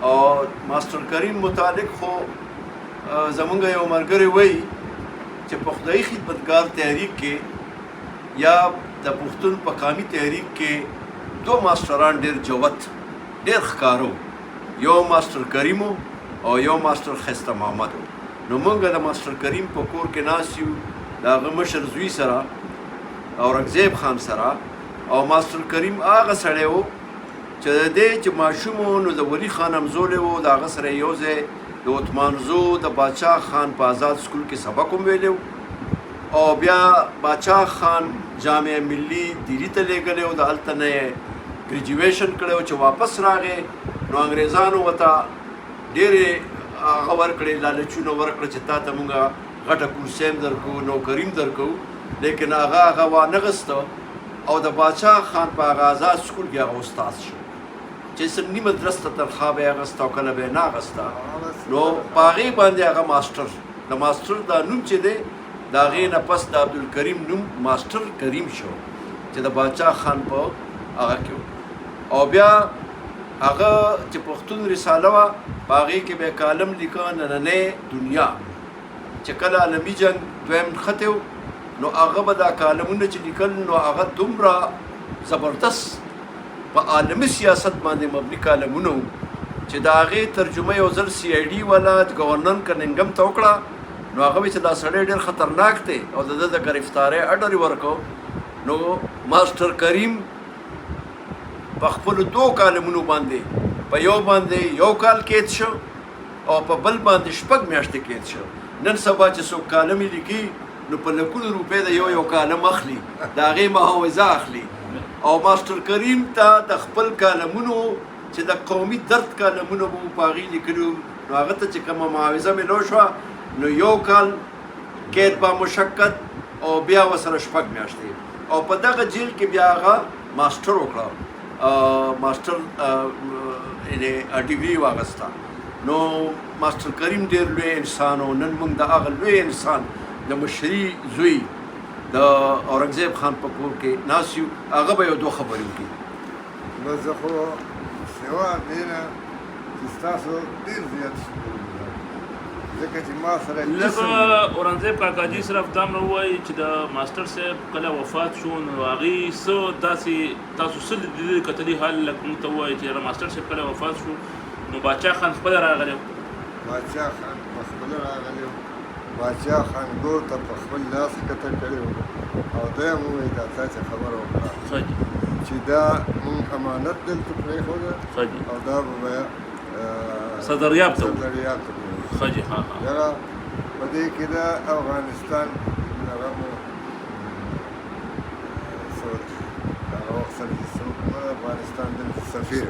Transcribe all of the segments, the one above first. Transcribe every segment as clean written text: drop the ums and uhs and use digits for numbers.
او ماستر کریم متعلق خو زمونږ یو ملګری وایي چې په خدایي خدمتګار تحریک کې یا د پښتون په قامي تحریک کې دو ماسټران ډېر جوت ډېر ښکارو، یو ماستر کریم او یو ماستر خسته محمد. نو موږ د ماستر کریم په کور کې ناست یو د هغه مشر زوی سره اورنګزیب خان سره. او ماستر کریم هغه سړی و چې د دې چې ماشوم و نو د ولي خان همزولی و، د هغه سره یو ځای د عثمانزو د باچا خان په آزاد سکول کې سبق هم ویلی و، او بیا باچا خان جامعه ملي دهلي ته لیږلی و، د هلته نه یې ګریجویشن کړی و. چې واپس راغی نو انګریزانو ورته ډېرې هغه ورکړې لالچونه ورکړه چې تا ته مونږ غټه کرسي هم درکو، نوکري هم درکو، لیکن هغه وانغسته او د باچا خان په هغه آزاد سکول کې هغه استاد شو چې سني مدرسې ته تنخوا به یې اخیسته او کله به یې نه اخیسته. نو په هغې باندې هغه ماسټر د ماسټر دا نوم چې دی د هغې نه پس د عبدالکریم نوم ماسټر کریم شو چې د باچا خان په هغه کې و. او بیا هغه چې پښتون رساله وه په هغې کې به یې کالم لیکه نننۍ دنیا، چې کله عالمي جنګ دویم نښتی و نو هغه به دا کالمونه چې لیکل نو هغه دومره زبردست په عالمي سیاست باندې مبني کالمونه وو چې د هغې ترجمه یو ځل سی آی ډي والا ګورنر کننګم ته وکړه نو هغه وایي چې دا سړی ډېر خطرناک دی او د ده د ګرفتارۍ اډر یې ورکړ. نو ماسټر کریم په خپلو دو کالمونو باندې په یو باندې یو کال قید شو او په بل باندې 6 میاشتې قید شو. نن سبا چې څوک کالم یې لیکي نو په لکونو روپۍ د یو کالم اخلي، د هغې معاوضه اخلي. او ماسټر کریم ته د خپل کالمونو چې د قومي درد کالمونه به په هغې لیکلي نو هغه ته چې کومه معاوضه میلو شوه نو یو کال قید با مشقت او بیا ورسره 6 میاشتې. او په دغه جیل کې بیا هغه ماسټر وکړه، ماسټر ډګري یې واخیسته. نو ماسټر کریم ډېر لوی انسان و. نن موږ د هغه لوی انسان د مشري زوی د اورنګزیب خان په کور کې ناست یو، هغه به یو دوه خبرې وکړي. بس زه خو سوا دې نه چې ستاسو ډېر زیات شکر ځکه چې ما سره لکه اورنګزیب کاکاجي صرف دا هم ووایي چې د ماسټر صاحب کله وفات شو نو هغې څه داسې تاسو څه لیدلي کتلي حال لکه موږ ته ووایي چې ماسټر صاحب کله وفات شو نو باچا خان خپله راغلی و. باچا خان په خپله راغلی و، باچا خان ګور ته په خپل لاس کته کړی و او دی هم ووایي دا تا چې خبره وکړه چې دا مونږ امانت دلته پرېښوده او دا به بیا صدریاب ته صدریاب ته ښه جي ها دغه په دې کې د افغانستان هغه مو هغه وخت سره چې څوک افغانستان دلته سفیر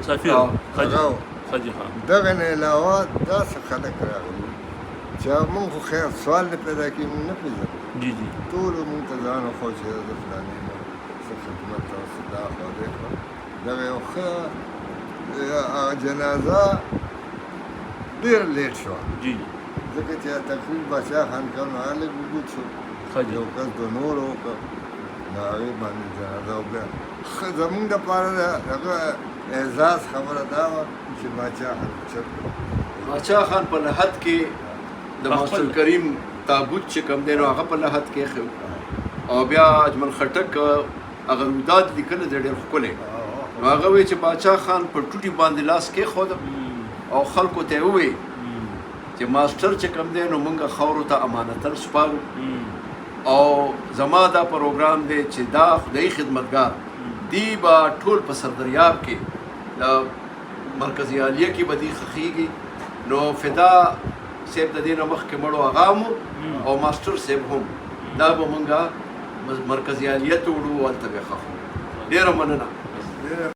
هغه ښه جي ها دغه نه علاوه داسې خلک راغلي چې موږ خو خیر سوال نه پیدا کړي، موږ نه پېژنو. جي جي ټولو موږ ته ځان وښود چې د فلاني نه څه خدمت او څه دا خوا دې خوا. دغه یو ښه جنازه ډېره لیټ شوه جي ځکه چې تقریب باچا خان کړ نو هغه لږ وجود شو، یو کس د نورو وکړ نو هغې باندې جنازه او بیا ښه زمونږ دپاره د هغه اعزاز خبره دا وه چې باچا خان چپ باچا خان په لحد کې د ماسټر کریم تابوت چې کوم دی نو هغه په لحد کې ایښی او بیا اجمل خټک هغه روداد لیکلی دی ډېر ښکلی. نو هغه وایي چې باچا خان په ټوټي باندې لاس کېښود او خلکو ته یې ووایي چې ماسټر چې کوم دی نو موږ خاورو ته امانتن سپارو او زما دا پروګرام دی چې دا خدایي خدمتګار دی به ټول په سردریاب کې د مرکزي عالیه کې به دی ښخېږي. نو فدا صاحب د دې نه مخکې مړو هغه هم او ماسټر صاحب هم دا به موږ مرکزي عالیه ته وړو هلته به یې ښخو. ډېره مننه.